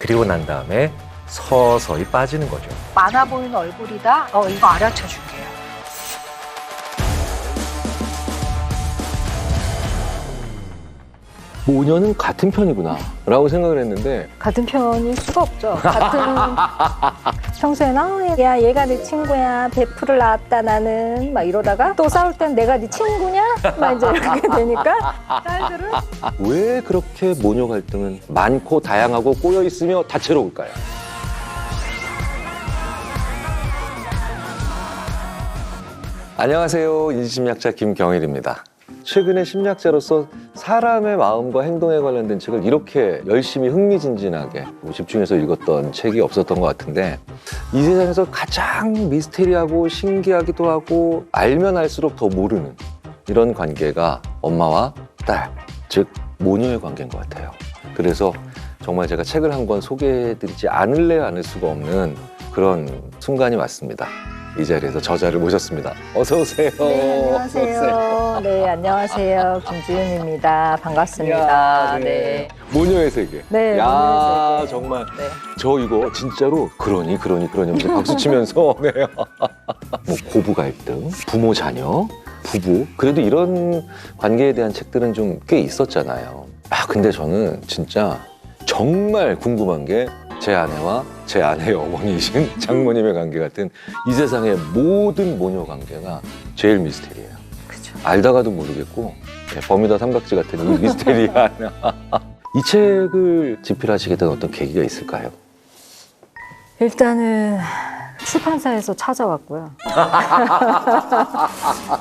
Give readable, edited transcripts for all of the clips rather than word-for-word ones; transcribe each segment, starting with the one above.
그리고 난 다음에 서서히 빠지는 거죠. 많아 보이는 얼굴이다? 이거 알아쳐 줄게요. 모녀는 같은 편이구나 라고 생각을 했는데 같은 편일 수가 없죠. 평소에는 야 얘가 내 친구야 베프를 낳았다 나는 막 이러다가 또 싸울 땐 내가 네 친구냐? 막 이제 이렇게 되니까 딸들은 왜 그렇게 모녀 갈등은 많고 다양하고 꼬여있으며 다채로울까요? 안녕하세요. 인지심리학자 김경일입니다. 최근에 심리학자로서 사람의 마음과 행동에 관련된 책을 이렇게 열심히 흥미진진하게 집중해서 읽었던 책이 없었던 것 같은데 이 세상에서 가장 미스테리하고 신기하기도 하고 알면 알수록 더 모르는 이런 관계가 엄마와 딸, 즉 모녀의 관계인 것 같아요. 그래서 정말 제가 책을 한 권 소개해드리지 않을래야 않을 수가 없는 그런 순간이 왔습니다. 이 자리에서 저자를 모셨습니다. 어서 오세요. 네, 안녕하세요. 어서 오세요. 네, 안녕하세요. 김지윤입니다. 반갑습니다. 이야, 네. 모녀의 세계. 네, 야, 모녀의 세계. 정말 네. 저 이거 진짜로 그러니 하면서 박수 치면서 네. 뭐 고부 갈등, 부모 자녀, 부부 그래도 이런 관계에 대한 책들은 좀 꽤 있었잖아요. 근데 저는 진짜 정말 궁금한 게 제 아내와 제 아내의 어머니이신 장모님의 관계 같은 이 세상의 모든 모녀 관계가 제일 미스테리해요. 그죠. 알다가도 모르겠고 버뮤다 삼각지 같은 이 미스테리한 이 책을 집필하시게 된 어떤 계기가 있을까요? 일단은 출판사에서 찾아왔고요.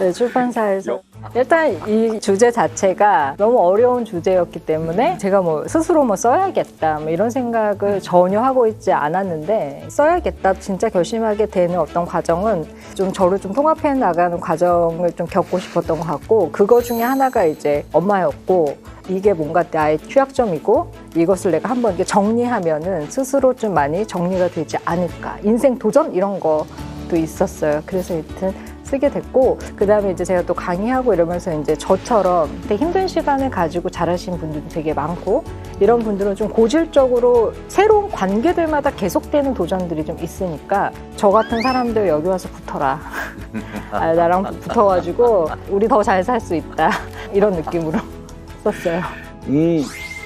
네, 출판사에서. 일단 이 주제 자체가 너무 어려운 주제였기 때문에 제가 뭐 스스로 뭐 써야겠다 뭐 이런 생각을 전혀 하고 있지 않았는데 써야겠다 진짜 결심하게 되는 어떤 과정은 좀 저를 좀 통합해 나가는 과정을 좀 겪고 싶었던 것 같고 그거 중에 하나가 이제 엄마였고 이게 뭔가 나의 취약점이고 이것을 내가 한번 이렇게 정리하면은 스스로 좀 많이 정리가 되지 않을까 인생 도전 이런 것도 있었어요. 그래서 하여튼 쓰게 됐고 그다음에 이제 제가 또 강의하고 이러면서 이제 저처럼 되게 힘든 시간을 가지고 잘하신 분들도 되게 많고 이런 분들은 좀 고질적으로 새로운 관계들마다 계속되는 도전들이 좀 있으니까 저 같은 사람들 여기 와서 붙어라. 나랑 붙어가지고 우리 더 잘 살 수 있다. 이런 느낌으로 썼어요. 이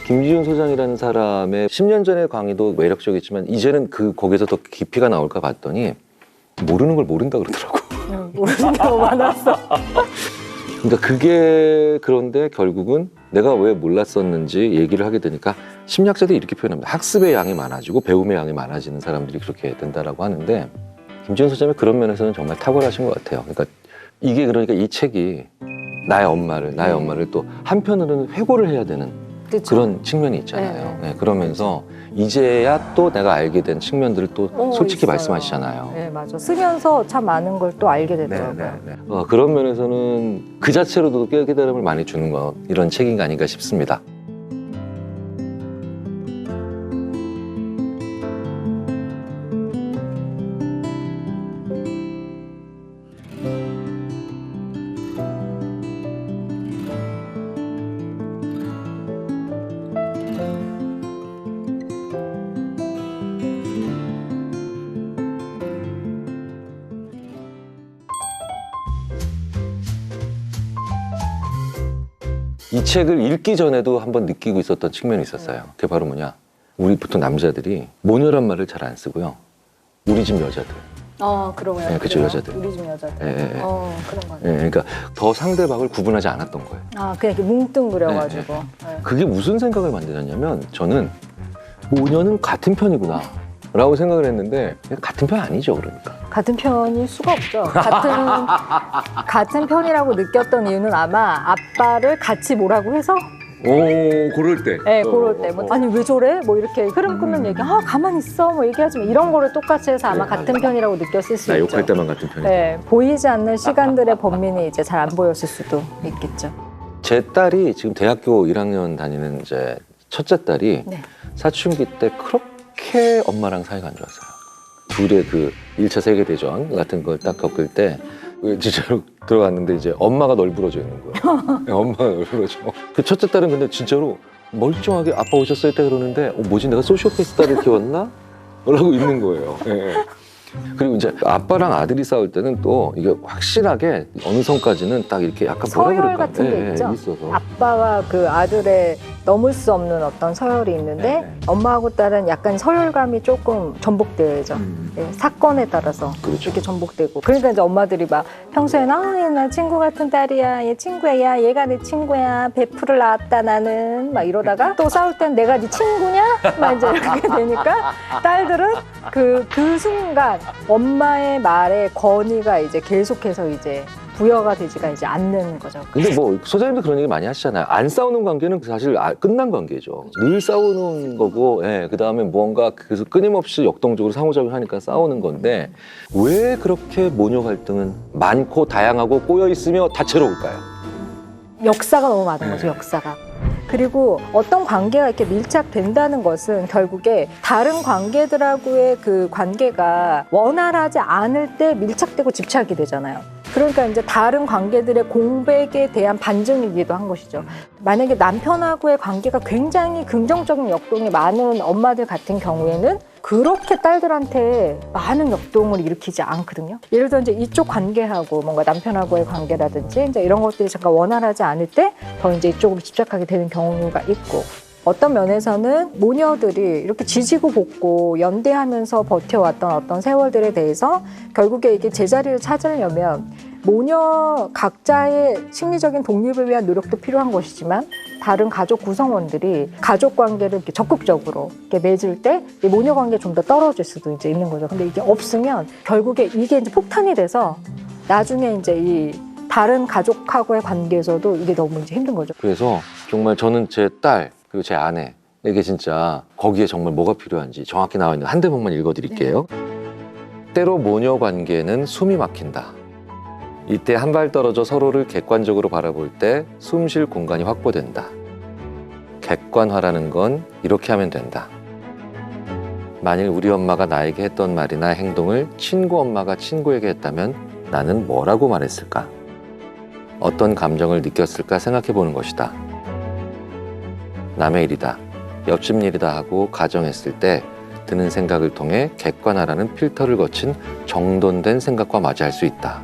김지윤 소장이라는 사람의 10년 전의 강의도 매력적이지만 이제는 거기서 더 깊이가 나올까 봤더니 모르는 걸 모른다 그러더라고. 모르는 게 너무 많았어. 그러니까 그게 그런데 결국은 내가 왜 몰랐었는지 얘기를 하게 되니까 심리학자들이 이렇게 표현합니다. 학습의 양이 많아지고 배움의 양이 많아지는 사람들이 그렇게 된다라고 하는데 김지윤 소장이 그런 면에서는 정말 탁월하신 것 같아요. 그러니까 이 책이 나의 엄마를 또 한편으로는 회고를 해야 되는 그쵸? 그런 측면이 있잖아요. 네, 그러면서 이제야 또 내가 알게 된 측면들을 또 솔직히 있어요. 말씀하시잖아요. 네, 맞아. 쓰면서 참 많은 걸 또 알게 되더라고요. 그런 면에서는 그 자체로도 깨달음을 많이 주는 거 이런 책인 거 아닌가 싶습니다. 이 책을 읽기 전에도 한번 느끼고 있었던 측면이 있었어요. 그게 바로 뭐냐? 우리 보통 남자들이 모녀란 말을 잘 안 쓰고요. 우리 집 여자들. 그러고요. 네, 그쵸, 여자들. 우리 집 여자들. 예. 그런 거네. 그러니까 더 상대방을 구분하지 않았던 거예요. 그냥 이렇게 뭉뚱그려가지고. 네. 그게 무슨 생각을 만드냐면 저는 모녀는 같은 편이구나 라고 생각을 했는데 같은 편 아니죠, 그러니까. 같은 편일 수가 없죠. 같은 편이라고 느꼈던 이유는 아마 아빠를 같이 뭐라고 해서 그럴 때. 네, 그럴 때. 아니, 왜 저래? 뭐 이렇게 흐름 끊는 얘기. 가만히 있어. 뭐 얘기하지 마. 이런 거를 똑같이 해서 아마 같은 편이라고 느꼈을 수 나 있죠. 욕할 때만 같은 편이죠. 네, 보이지 않는 시간들의 범민이 이제 잘 안 보였을 수도 있겠죠. 제 딸이 지금 대학교 1학년 다니는 이제 첫째 딸이 네. 사춘기 때 그렇게 엄마랑 사이가 안 좋았어요. 둘의 그 1차 세계대전 같은 걸 딱 겪을 때 진짜로 들어갔는데 이제 엄마가 널브러져 있는 거예요. 엄마가 널브러져. 그 첫째 딸은 근데 진짜로 멀쩡하게 아빠 오셨어요 때 그러는데 뭐지 내가 소시오패스타를 키웠나? 라고 있는 거예요. 예. 그리고 이제 아빠랑 아들이 싸울 때는 또 이게 확실하게 어느 선까지는 딱 이렇게 약간 뭐라 서열 그럴까? 같은 게 예, 있죠. 있어서. 아빠와 그 아들의 넘을 수 없는 어떤 서열이 있는데 네. 엄마하고 딸은 약간 서열감이 조금 전복되죠. 예, 사건에 따라서 그렇죠. 이렇게 전복되고. 그러니까 이제 엄마들이 막 평소에는 나 친구 같은 딸이야, 얘 친구야, 야, 얘가 내 친구야, 베프를 낳았다 나는 막 이러다가 또 싸울 땐 내가 네 친구냐? 막 이제 이렇게 되니까 딸들은 그 순간 엄마의 말에 권위가 이제 계속해서 이제 부여가 되지가 이제 않는 거죠. 근데 뭐 소장님도 그런 얘기 많이 하시잖아요. 안 싸우는 관계는 사실 끝난 관계죠. 늘 싸우는 거고, 예, 그 다음에 무언가 그래서 끊임없이 역동적으로 상호작용하니까 싸우는 건데 왜 그렇게 모녀 갈등은 많고 다양하고 꼬여 있으며 다채로울까요? 역사가 너무 많은 거죠, 역사가. 그리고 어떤 관계가 이렇게 밀착된다는 것은 결국에 다른 관계들하고의 그 관계가 원활하지 않을 때 밀착되고 집착이 되잖아요. 그러니까 이제 다른 관계들의 공백에 대한 반증이기도 한 것이죠. 만약에 남편하고의 관계가 굉장히 긍정적인 역동이 많은 엄마들 같은 경우에는 그렇게 딸들한테 많은 역동을 일으키지 않거든요. 예를 들어 이제 이쪽 관계하고 뭔가 남편하고의 관계라든지 이제 이런 것들이 잠깐 원활하지 않을 때 더 이제 이쪽으로 집착하게 되는 경우가 있고, 어떤 면에서는 모녀들이 이렇게 지지고 볶고 연대하면서 버텨왔던 어떤 세월들에 대해서 결국에 이게 제자리를 찾으려면 모녀 각자의 심리적인 독립을 위한 노력도 필요한 것이지만 다른 가족 구성원들이 가족 관계를 이렇게 적극적으로 이렇게 맺을 때 이 모녀 관계 좀 더 떨어질 수도 이제 있는 거죠. 근데 이게 없으면 결국에 이게 이제 폭탄이 돼서 나중에 이제 이 다른 가족하고의 관계에서도 이게 너무 이제 힘든 거죠. 그래서 정말 저는 제 딸 그리고 제 아내에게 진짜 거기에 정말 뭐가 필요한지 정확히 나와 있는 한 대목만 읽어드릴게요. 때로 모녀 관계는 숨이 막힌다. 이때 한 발 떨어져 서로를 객관적으로 바라볼 때 숨 쉴 공간이 확보된다. 객관화라는 건 이렇게 하면 된다. 만일 우리 엄마가 나에게 했던 말이나 행동을 친구 엄마가 친구에게 했다면 나는 뭐라고 말했을까? 어떤 감정을 느꼈을까 생각해 보는 것이다. 남의 일이다, 옆집 일이다 하고 가정했을 때 드는 생각을 통해 객관화라는 필터를 거친 정돈된 생각과 맞이할 수 있다.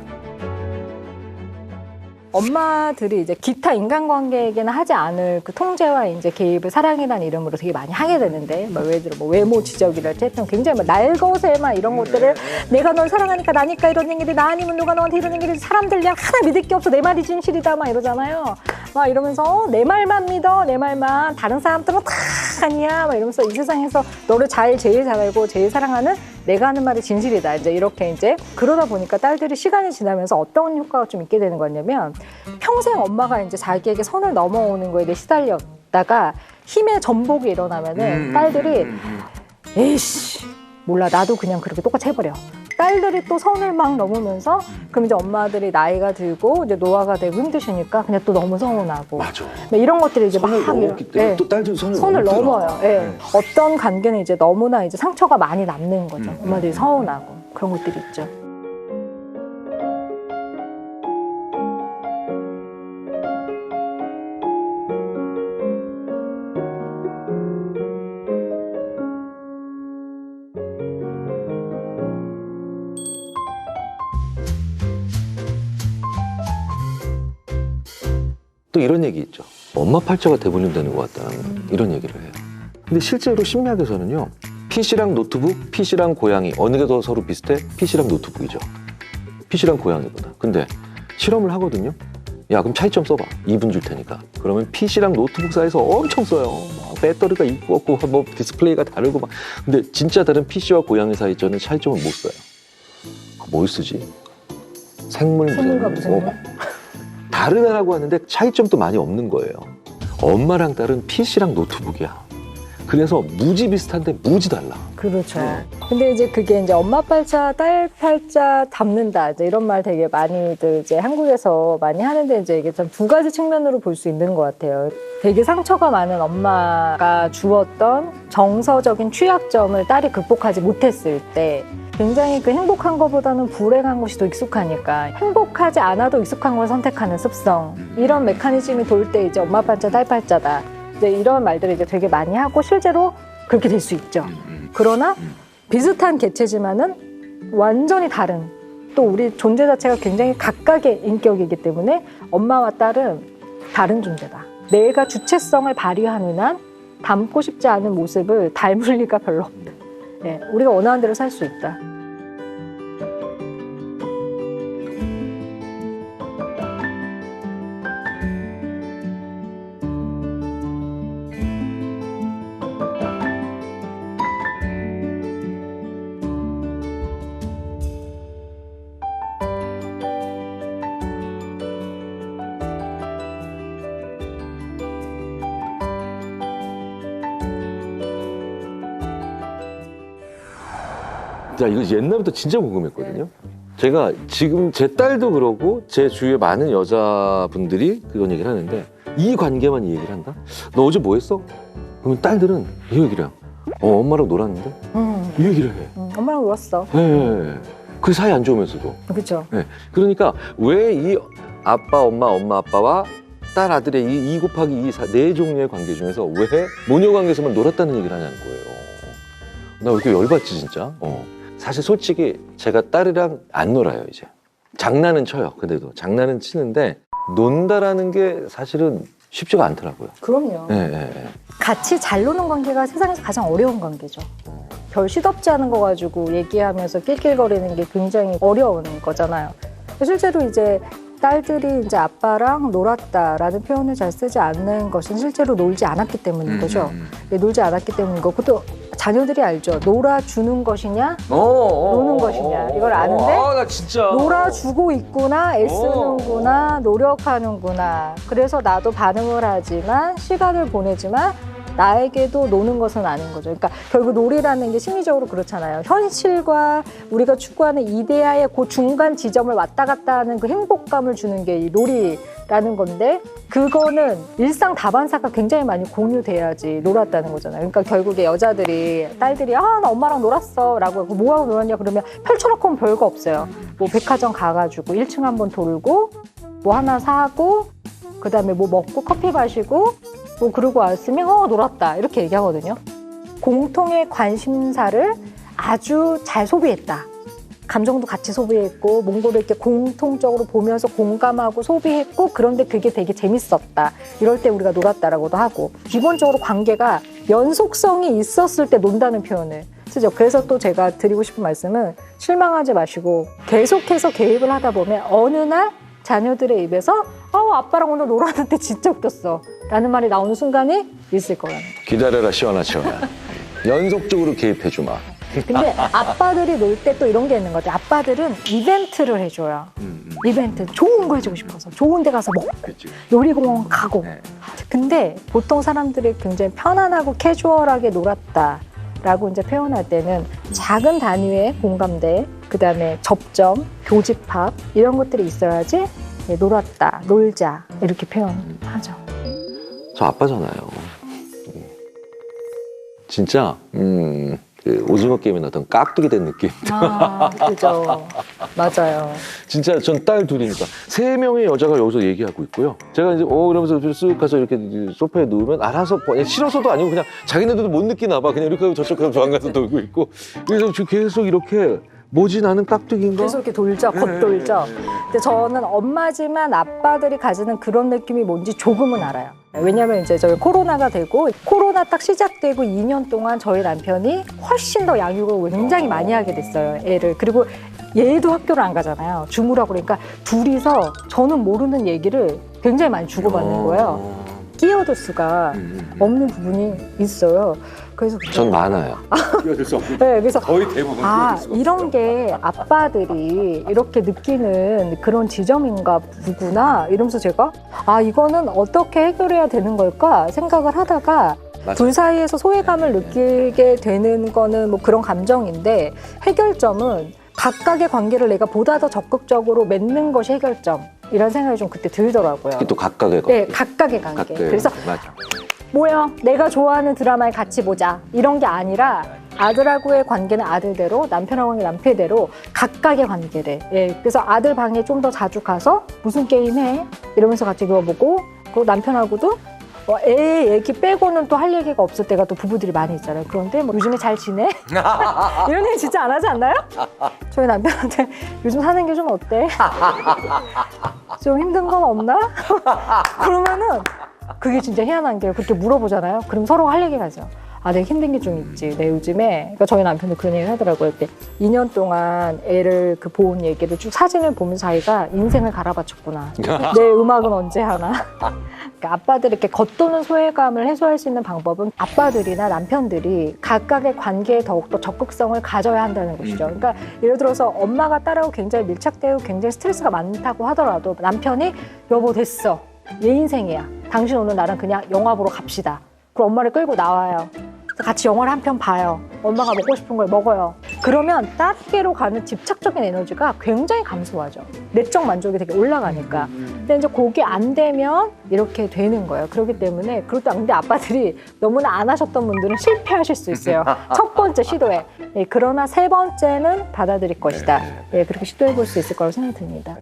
엄마들이 이제 기타 인간관계에게는 하지 않을 그 통제와 이제 개입을 사랑이라는 이름으로 되게 많이 하게 되는데, 뭐 예를 들어 뭐 외모 지적이랄지 했던 굉장히 뭐 날것에 이런 것들을 내가 널 사랑하니까 나니까 이런 얘기를, 나 아니면 누가 너한테 이런 얘기를, 사람들 그냥 하나 믿을 게 없어, 내 말이 진실이다 막 이러잖아요. 막 이러면서 내 말만 믿어, 내 말만, 다른 사람들은 다 아니야 막 이러면서 이 세상에서 너를 제일 잘 알고 제일 사랑하는 내가 하는 말이 진실이다. 이제 이렇게 이제 그러다 보니까 딸들이 시간이 지나면서 어떤 효과가 좀 있게 되는 거냐면, 평생 엄마가 이제 자기에게 선을 넘어오는 거에 대해 시달렸다가 힘의 전복이 일어나면은 딸들이 에이씨 몰라 나도 그냥 그렇게 똑같이 해버려. 딸들이 또 선을 막 넘으면서 그럼 이제 엄마들이 나이가 들고 이제 노화가 되고 힘드시니까 그냥 또 너무 서운하고 맞아. 이런 것들이 이제 선을 막 넘었기 때문에 또 딸들 선을 넘어요. 예. 어떤 관계는 이제 너무나 이제 상처가 많이 남는 거죠. 엄마들이 서운하고 그런 것들이 있죠. 또 이런 얘기 있죠. 엄마 팔자가 대분류되는 것 같다는 이런 얘기를 해요. 근데 실제로 심리학에서는요, PC랑 노트북, PC랑 고양이 어느 게 더 서로 비슷해? PC랑 노트북이죠. PC랑 고양이보다. 근데 실험을 하거든요. 야 그럼 차이점 써봐. 2분 줄 테니까. 그러면 PC랑 노트북 사이에서 엄청 써요. 막 배터리가 있고 없고 뭐 디스플레이가 다르고 막. 근데 진짜 다른 PC와 고양이 사이 저는 차이점을 못 써요. 뭘 쓰지? 생물과 무생물? 다르다라고 하는데 차이점도 많이 없는 거예요. 엄마랑 딸은 PC랑 노트북이야. 그래서 무지 비슷한데 무지 달라. 그렇죠. 근데 이제 그게 이제 엄마 팔자, 딸 팔자 닮는다. 이제 이런 말 되게 많이들 이제 한국에서 많이 하는데 이제 이게 좀 두 가지 측면으로 볼 수 있는 것 같아요. 되게 상처가 많은 엄마가 주었던 정서적인 취약점을 딸이 극복하지 못했을 때 굉장히 그 행복한 것보다는 불행한 것이 더 익숙하니까 행복하지 않아도 익숙한 걸 선택하는 습성, 이런 메커니즘이 돌 때 이제 엄마 팔자, 딸 팔자다. 이제 이런 말들을 이제 되게 많이 하고 실제로 그렇게 될 수 있죠. 그러나 비슷한 개체지만은 완전히 다른, 또 우리 존재 자체가 굉장히 각각의 인격이기 때문에 엄마와 딸은 다른 존재다. 내가 주체성을 발휘하는 한 닮고 싶지 않은 모습을 닮을 리가 별로 없다. 예, 우리가 원하는 대로 살 수 있다. 자, 이거 옛날부터 진짜 궁금했거든요. 제가 지금 제 딸도 그러고 제 주위에 많은 여자분들이 그런 얘기를 하는데 이 관계만 이 얘기를 한다? 너 어제 뭐 했어? 그러면 딸들은 이 얘기를 해요. 엄마랑 놀았는데? 이 얘기를 해. 엄마랑 놀았어. 네. 그 사이 안 좋으면서도. 그렇죠. 네. 그러니까 왜 이 아빠, 엄마, 아빠와 딸, 아들의 이 곱하기 2, 네 종류의 관계 중에서 왜 모녀 관계에서만 놀았다는 얘기를 하냐는 거예요. 나 왜 이렇게 열받지 진짜? 사실 솔직히 제가 딸이랑 안 놀아요 이제. 장난은 쳐요. 그래도 장난은 치는데 논다라는 게 사실은 쉽지가 않더라고요. 그럼요. 네. 같이 잘 노는 관계가 세상에서 가장 어려운 관계죠. 별 시덥지 않은 거 가지고 얘기하면서 낄낄거리는 게 굉장히 어려운 거잖아요. 실제로 이제 딸들이 이제 아빠랑 놀았다라는 표현을 잘 쓰지 않는 것은 실제로 놀지 않았기 때문인 거죠. 놀지 않았기 때문인 거고, 또 자녀들이 알죠. 놀아주는 것이냐, 노는 것이냐, 이걸 아는데 나 진짜 놀아주고 있구나, 애쓰는구나, 노력하는구나. 그래서 나도 반응을 하지만 시간을 보내지만 나에게도 노는 것은 아닌 거죠. 그러니까 결국 놀이라는 게 심리적으로 그렇잖아요. 현실과 우리가 추구하는 이데아의 그 중간 지점을 왔다 갔다 하는 그 행복감을 주는 게 이 놀이라는 건데, 그거는 일상 다반사가 굉장히 많이 공유돼야지 놀았다는 거잖아요. 그러니까 결국에 여자들이, 딸들이 나 엄마랑 놀았어 라고 하고, 뭐하고 놀았냐 그러면 펼쳐놓고 하면 별거 없어요. 뭐 백화점 가가지고 1층 한번 돌고 뭐 하나 사고, 그 다음에 뭐 먹고 커피 마시고 뭐 그러고 왔으면 놀았다 이렇게 얘기하거든요. 공통의 관심사를 아주 잘 소비했다. 감정도 같이 소비했고 뭔가를 이렇게 공통적으로 보면서 공감하고 소비했고, 그런데 그게 되게 재밌었다. 이럴 때 우리가 놀았다라고도 하고, 기본적으로 관계가 연속성이 있었을 때 논다는 표현을 쓰죠. 그래서 또 제가 드리고 싶은 말씀은 실망하지 마시고 계속해서 개입을 하다 보면 어느 날 자녀들의 입에서 아빠랑 오늘 놀았는데 진짜 웃겼어 라는 말이 나오는 순간이 있을 거라는 거예요. 기다려라 시원아. 연속적으로 개입해주마. 근데 아빠들이 놀 때 또 이런 게 있는 것 같아요. 아빠들은 이벤트를 해줘요. 이벤트, 좋은 거 해주고 싶어서 좋은 데 가서 먹고 놀이공원 가고. 근데 보통 사람들이 굉장히 편안하고 캐주얼하게 놀았다라고 이제 표현할 때는 작은 단위의 공감대, 그 다음에 접점, 교집합 이런 것들이 있어야지 놀았다, 놀자 이렇게 표현하죠. 저 아빠잖아요. 진짜 그 오징어 게임에 나왔던 깍두기 된 느낌. 그죠. 맞아요. 진짜 전 딸 둘이니까 3명의 여자가 여기서 얘기하고 있고요. 제가 이제 이러면서 쓱 가서 이렇게 소파에 누우면 알아서 싫어서도 아니고 그냥 자기네들도 못 느끼나 봐. 그냥 이렇게 하고 저쪽 가서 저 안 가서 놀고 있고. 그래서 계속 이렇게 뭐지 나는 깍두기인가? 계속 이렇게 돌죠. 겉돌죠. 근데 저는 엄마지만 아빠들이 가지는 그런 느낌이 뭔지 조금은 알아요. 왜냐면 이제 저희 코로나가 되고, 코로나 딱 시작되고 2년 동안 저희 남편이 훨씬 더 양육을 굉장히 많이 하게 됐어요, 애를. 그리고 얘도 학교를 안 가잖아요. 줌으로 하고. 그러니까 둘이서 저는 모르는 얘기를 굉장히 많이 주고받는 거예요. 끼어들 수가 없는 부분이 있어요. 그래서 전 많아요. 끼어들 수 없는. 네, 그래서 거의 대부분 끼어들 수가 이런 게 아빠들이 이렇게 느끼는 그런 지점인가 보구나 이러면서 제가 이거는 어떻게 해결해야 되는 걸까 생각을 하다가, 맞아요. 둘 사이에서 소외감을 느끼게 되는 거는 뭐 그런 감정인데, 해결점은 각각의 관계를 내가 보다 더 적극적으로 맺는 것이 해결점이라는 생각이 좀 그때 들더라고요. 또 각각의 관계. 네, 각각의 관계. 각각의 그래서 맞아. 뭐야, 내가 좋아하는 드라마를 같이 보자 이런 게 아니라, 아들하고의 관계는 아들대로, 남편하고의 남편대로 각각의 관계를. 그래서 아들 방에 좀 더 자주 가서 무슨 게임 해? 이러면서 같이 누워보고, 그 남편하고도 애 얘기 빼고는 또 할 얘기가 없을 때가 또 부부들이 많이 있잖아요. 그런데 뭐 요즘에 잘 지내? 이런 얘기 진짜 안 하지 않나요? 저희 남편한테 요즘 사는 게 좀 어때? 좀 힘든 건 없나? 그러면은 그게 진짜 희한한 게 그렇게 물어보잖아요. 그럼 서로 할 얘기가 있어요. 아, 내가 힘든 게 좀 있지. 내 요즘에, 그러니까 저희 남편도 그런 얘기를 하더라고요. 이렇게 2년 동안 애를 본 얘기를 쭉 사진을 보면서 자기가 인생을 갈아바쳤구나. 내 음악은 언제 하나. 그러니까 아빠들이 이렇게 겉도는 소외감을 해소할 수 있는 방법은 아빠들이나 남편들이 각각의 관계에 더욱더 적극성을 가져야 한다는 것이죠. 그러니까 예를 들어서 엄마가 딸하고 굉장히 밀착되고 굉장히 스트레스가 많다고 하더라도 남편이 여보 됐어. 얘 인생이야. 당신 오늘 나랑 그냥 영화 보러 갑시다. 그럼 엄마를 끌고 나와요. 같이 영화를 한 편 봐요. 엄마가 먹고 싶은 걸 먹어요. 그러면 딸에게로 가는 집착적인 에너지가 굉장히 감소하죠. 내적 만족이 되게 올라가니까. 근데 이제 그게 안 되면 이렇게 되는 거예요. 그렇기 때문에 그것도 근데 아빠들이 너무나 안 하셨던 분들은 실패하실 수 있어요. 첫 번째 시도에. 예, 그러나 세 번째는 받아들일 것이다. 예, 그렇게 시도해 볼 수 있을 거라고 생각이 듭니다.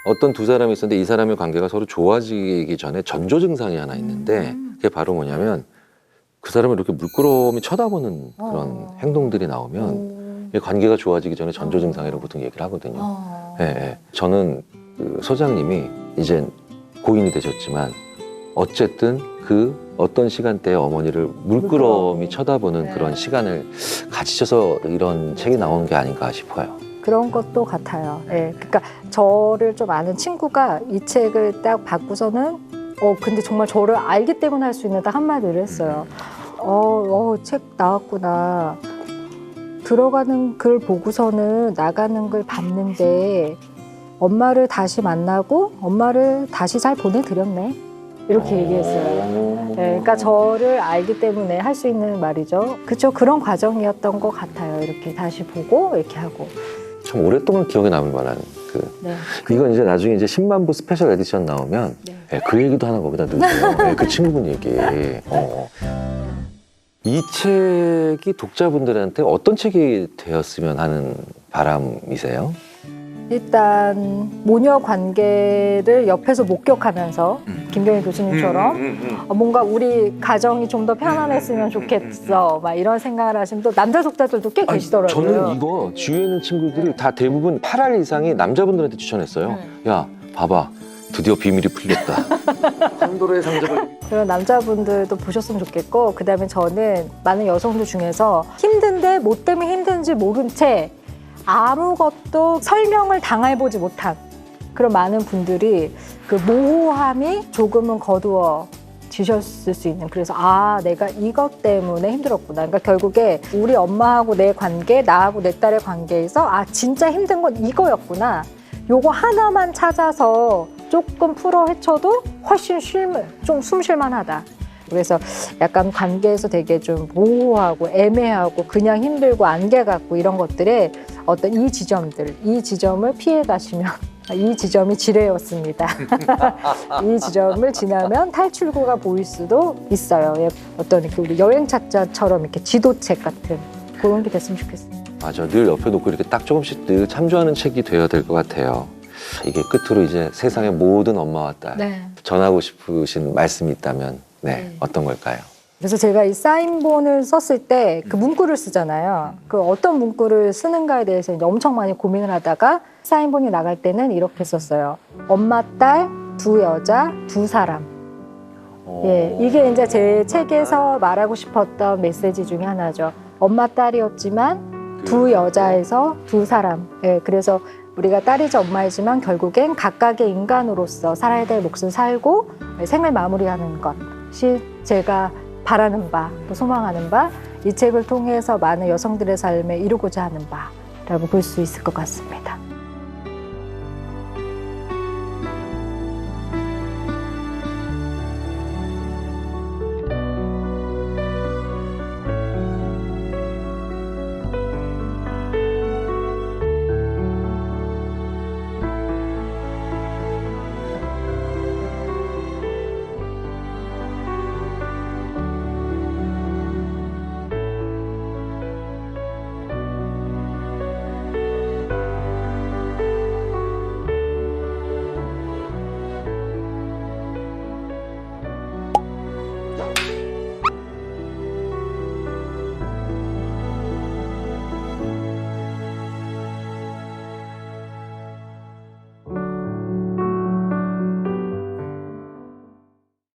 어떤 두 사람이 있었는데 이 사람의 관계가 서로 좋아지기 전에 전조 증상이 하나 있는데 그게 바로 뭐냐면 그 사람을 이렇게 물끄러미 쳐다보는 그런 행동들이 나오면 이 관계가 좋아지기 전에 전조 증상이라고 보통 얘기를 하거든요. 예, 예. 저는 그 소장님이 이제 고인이 되셨지만 어쨌든 그 어떤 시간대에 어머니를 물끄러미 쳐다보는 그런 시간을 가지셔서 이런 책이 나오는 게 아닌가 싶어요. 그런 것도 같아요. 예. 그러니까 저를 좀 아는 친구가 이 책을 딱 받고서는 근데 정말 저를 알기 때문에 할 수 있는 딱 한마디를 했어요. 책 나왔구나. 들어가는 글 보고서는 나가는 글 봤는데 엄마를 다시 만나고 엄마를 다시 잘 보내드렸네. 이렇게 얘기했어요. 네, 그러니까 저를 알기 때문에 할 수 있는 말이죠. 그렇죠. 그런 과정이었던 것 같아요. 이렇게 다시 보고 이렇게 하고. 참 오랫동안 기억에 남을 만한 네. 이건 이제 나중에 이제 10만 부 스페셜 에디션 나오면 네. 예, 그 얘기도 하나 거기다 넣으세요. 예, 그 친구분 얘기. 이 책이 독자분들한테 어떤 책이 되었으면 하는 바람이세요? 일단 모녀 관계를 옆에서 목격하면서 김경희 교수님처럼 뭔가 우리 가정이 좀 더 편안했으면 좋겠어 막 이런 생각을 하시면 또 남자 독자들도 꽤 계시더라고요. 저는 이거 주위에 있는 친구들이 다 대부분 8할 이상이 남자분들한테 추천했어요. 야 봐봐 드디어 비밀이 풀렸다. 판도라의 상자를. 그런 남자분들도 보셨으면 좋겠고 그다음에 저는 많은 여성들 중에서 힘든데 뭐 때문에 힘든지 모른 채 아무것도 설명을 당해보지 못한 그런 많은 분들이 그 모호함이 조금은 거두어지셨을 수 있는 그래서 내가 이것 때문에 힘들었구나. 그러니까 결국에 우리 엄마하고 내 관계, 나하고 내 딸의 관계에서 진짜 힘든 건 이거였구나. 요거 하나만 찾아서 조금 풀어 헤쳐도 훨씬 좀 숨 쉴만하다. 그래서 약간 관계에서 되게 좀 모호하고 애매하고 그냥 힘들고 안개 같고 이런 것들에 어떤 이 지점을 피해 가시면 이 지점이 지뢰였습니다. 이 지점을 지나면 탈출구가 보일 수도 있어요. 어떤 이렇게 우리 여행책자처럼 이렇게 지도책 같은 그런 게 됐으면 좋겠어요. 맞아, 늘 옆에 놓고 이렇게 딱 조금씩 늘 참조하는 책이 되어야 될 것 같아요. 이게 끝으로 이제 세상의 모든 엄마와 딸 전하고 싶으신 말씀이 있다면 어떤 걸까요? 그래서 제가 이 사인본을 썼을 때 그 문구를 쓰잖아요. 그 어떤 문구를 쓰는가에 대해서 이제 엄청 많이 고민을 하다가 사인본이 나갈 때는 이렇게 썼어요. 엄마, 딸, 두 여자, 두 사람. 예, 이게 이제 제 책에서 말하고 싶었던 메시지 중에 하나죠. 엄마, 딸이었지만 두 여자에서 두 사람. 예, 그래서 우리가 딸이자 엄마이지만 결국엔 각각의 인간으로서 살아야 될 몫을 살고 생을 마무리하는 것이 제가 바라는 바, 또 소망하는 바, 이 책을 통해서 많은 여성들의 삶에 이루고자 하는 바라고 볼 수 있을 것 같습니다.